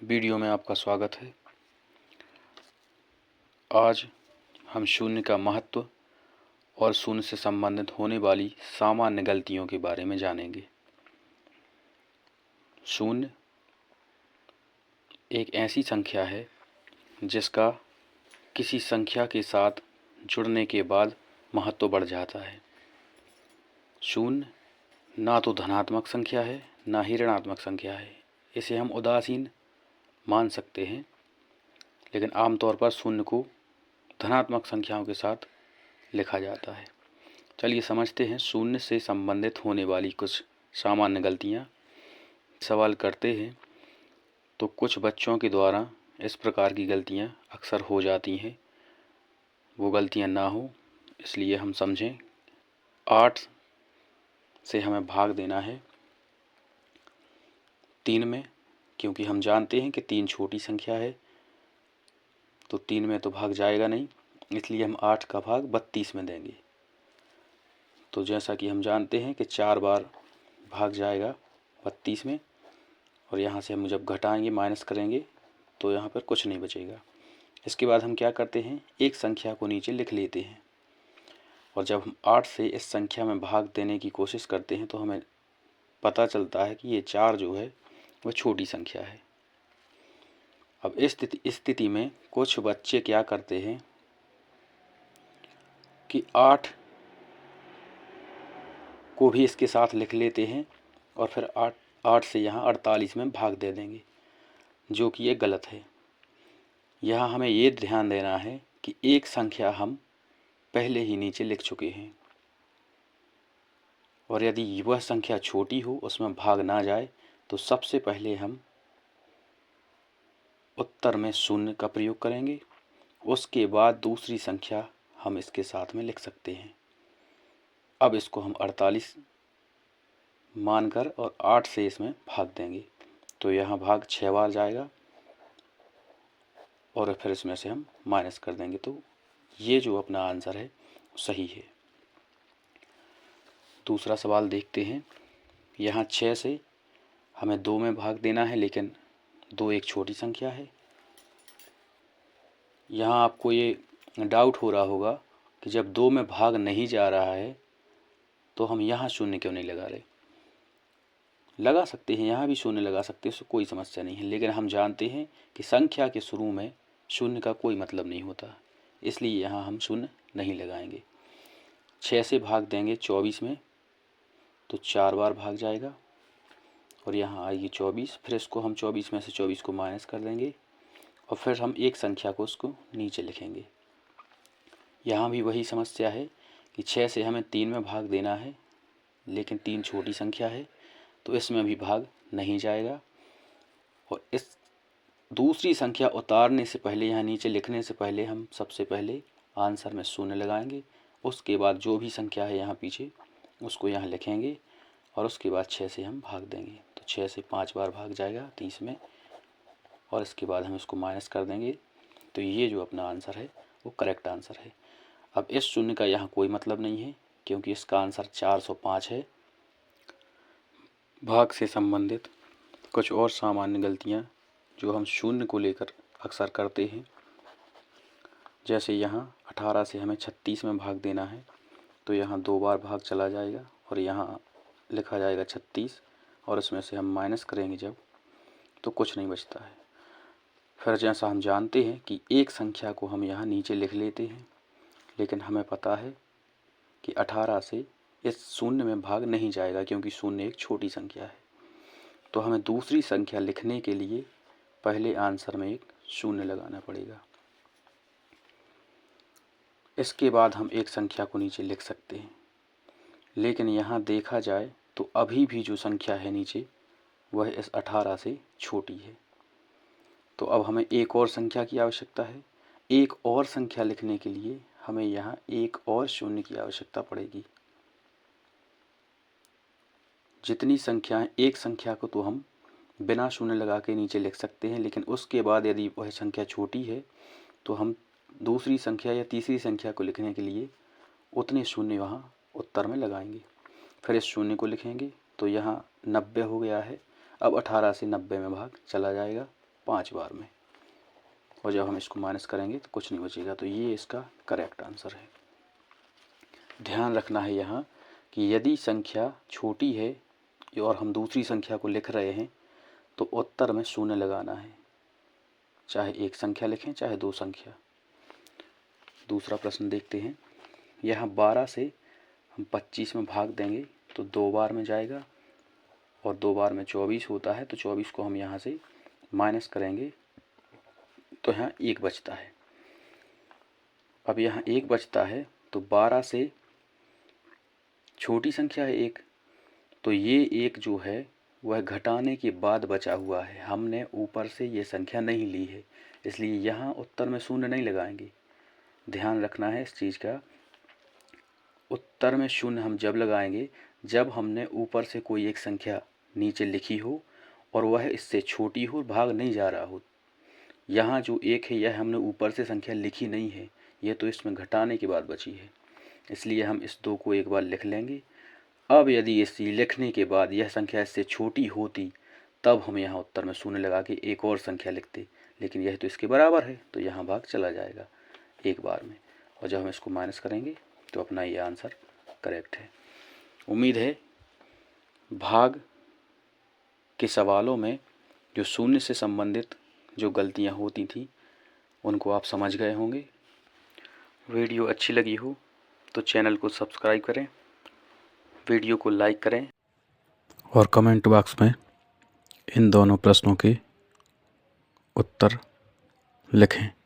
Video में आपका स्वागत है। आज हम शून्य का महत्व और शून्य से संबंधित होने वाली सामान्य गलतियों के बारे में जानेंगे। शून्य एक ऐसी संख्या है जिसका किसी संख्या के साथ जुड़ने के बाद महत्व बढ़ जाता है। शून्य ना तो धनात्मक संख्या है ना ही ऋणात्मक संख्या है। इसे हम उदासीन मान सकते हैं, लेकिन आमतौर पर शून्य को धनात्मक संख्याओं के साथ लिखा जाता है। चलिए समझते हैं शून्य से संबंधित होने वाली कुछ सामान्य गलतियाँ। सवाल करते हैं तो कुछ बच्चों के द्वारा इस प्रकार की गलतियाँ अक्सर हो जाती हैं। वो गलतियाँ ना हो इसलिए हम समझें। 8 से हमें भाग देना है 3 में, क्योंकि हम जानते हैं कि 3 छोटी संख्या है तो 3 में तो भाग जाएगा नहीं, इसलिए हम 8 का भाग 32 में देंगे। तो जैसा कि हम जानते हैं कि 4 बार भाग जाएगा 32 में, और यहाँ से हम जब घटाएंगे माइनस करेंगे तो यहाँ पर कुछ नहीं बचेगा। इसके बाद हम क्या करते हैं, एक संख्या को नीचे लिख लेते हैं, और जब हम 8 से इस संख्या में भाग देने की कोशिश करते हैं तो हमें पता चलता है कि ये 4 जो है वह छोटी संख्या है। अब इस स्थिति में कुछ बच्चे क्या करते हैं कि 8 को भी इसके साथ लिख लेते हैं और फिर 8 से यहाँ 48 में भाग दे देंगे, जो कि ये गलत है। यहाँ हमें ये ध्यान देना है कि एक संख्या हम पहले ही नीचे लिख चुके हैं, और यदि वह संख्या छोटी हो, उसमें भाग ना जाए, तो सबसे पहले हम उत्तर में शून्य का प्रयोग करेंगे। उसके बाद दूसरी संख्या हम इसके साथ में लिख सकते हैं। अब इसको हम 48 मानकर और 8 से इसमें भाग देंगे, तो यहाँ भाग 6 बार जाएगा और फिर इसमें से हम माइनस कर देंगे। तो ये जो अपना आंसर है सही है। दूसरा सवाल देखते हैं। यहाँ 6 से हमें 2 में भाग देना है, लेकिन 2 एक छोटी संख्या है। यहाँ आपको ये डाउट हो रहा होगा कि जब 2 में भाग नहीं जा रहा है तो हम यहाँ शून्य क्यों नहीं लगा रहे। लगा सकते हैं, यहाँ भी शून्य लगा सकते हैं, उससे कोई समस्या नहीं है, लेकिन हम जानते हैं कि संख्या के शुरू में शून्य का कोई मतलब नहीं होता, इसलिए यहाँ हम शून्य नहीं लगाएंगे। 6 से भाग देंगे 24 में, तो 4 बार भाग जाएगा और यहाँ आएगी 24। फिर इसको हम 24 में से 24 को माइनस कर देंगे और फिर हम एक संख्या को उसको नीचे लिखेंगे। यहाँ भी वही समस्या है कि 6 से हमें 3 में भाग देना है, लेकिन 3 छोटी संख्या है तो इसमें भी भाग नहीं जाएगा, और इस दूसरी संख्या उतारने से पहले, यहाँ नीचे लिखने से पहले, हम सबसे पहले आंसर में शून्य लगाएंगे। उसके बाद जो भी संख्या है यहाँ पीछे उसको यहाँ लिखेंगे और उसके बाद 6 से हम भाग देंगे, तो 6 से 5 बार भाग जाएगा 30 में, और इसके बाद हम इसको माइनस कर देंगे। तो ये जो अपना आंसर है वो करेक्ट आंसर है। अब इस शून्य का यहाँ कोई मतलब नहीं है, क्योंकि इसका आंसर 405 है। भाग से संबंधित कुछ और सामान्य गलतियाँ जो हम शून्य को लेकर अक्सर करते हैं, जैसे यहाँ 18 से हमें 36 में भाग देना है, तो यहाँ 2 बार भाग चला जाएगा और यहाँ लिखा जाएगा 36, और इसमें से हम माइनस करेंगे जब, तो कुछ नहीं बचता है। फिर जैसा हम जानते हैं कि एक संख्या को हम यहाँ नीचे लिख लेते हैं, लेकिन हमें पता है कि 18 से इस शून्य में भाग नहीं जाएगा, क्योंकि शून्य एक छोटी संख्या है। तो हमें दूसरी संख्या लिखने के लिए पहले आंसर में एक शून्य लगाना पड़ेगा। इसके बाद हम एक संख्या को नीचे लिख सकते हैं, लेकिन यहाँ देखा जाए तो अभी भी जो संख्या है नीचे वह इस 18 से छोटी है। तो अब हमें एक और संख्या की आवश्यकता है। एक और संख्या लिखने के लिए हमें यहाँ एक और शून्य की आवश्यकता पड़ेगी। जितनी संख्याएं, एक संख्या को तो हम बिना शून्य लगा के नीचे लिख सकते हैं, लेकिन उसके बाद यदि वह संख्या छोटी है तो हम दूसरी संख्या या तीसरी संख्या को लिखने के लिए उतने शून्य वहाँ उत्तर में लगाएंगे। फिर इस शून्य को लिखेंगे, तो यहाँ 90 हो गया है। अब 18 से 90 में भाग चला जाएगा, 5 बार में, और जब हम इसको माइनस करेंगे तो कुछ नहीं बचेगा। तो ये इसका करेक्ट आंसर है। ध्यान रखना है यहाँ कि यदि संख्या छोटी है और हम दूसरी संख्या को लिख रहे हैं तो उत्तर में शून्य लगाना है, चाहे एक संख्या लिखें चाहे दो संख्या। दूसरा प्रश्न देखते हैं। यहाँ 12 से हम 25 में भाग देंगे तो 2 बार में जाएगा, और 2 बार में 24 होता है, तो 24 को हम यहाँ से माइनस करेंगे तो यहाँ 1 बचता है। अब यहाँ 1 बचता है तो 12 से छोटी संख्या है 1, तो ये 1 जो है वह घटाने के बाद बचा हुआ है। हमने ऊपर से ये संख्या नहीं ली है, इसलिए यहाँ उत्तर में शून्य नहीं लगाएंगे। ध्यान रखना है इस चीज़ का। उत्तर में शून्य हम जब लगाएंगे जब हमने ऊपर से कोई एक संख्या नीचे लिखी हो और वह इससे छोटी हो, भाग नहीं जा रहा हो। यहाँ जो 1 है यह हमने ऊपर से संख्या लिखी नहीं है, यह तो इसमें घटाने के बाद बची है, इसलिए हम इस 2 को एक बार लिख लेंगे। अब यदि इस लिखने के बाद यह संख्या इससे छोटी होती तब हम यहाँ उत्तर में शून्य लगा के एक और संख्या लिखते, लेकिन यह तो इसके बराबर है तो यहाँ भाग चला जाएगा 1 बार में, और जब हम इसको माइनस करेंगे तो अपना ये आंसर करेक्ट है। उम्मीद है भाग के सवालों में जो शून्य से संबंधित जो गलतियाँ होती थी उनको आप समझ गए होंगे। वीडियो अच्छी लगी हो तो चैनल को सब्सक्राइब करें, वीडियो को लाइक करें और कमेंट बॉक्स में इन दोनों प्रश्नों के उत्तर लिखें।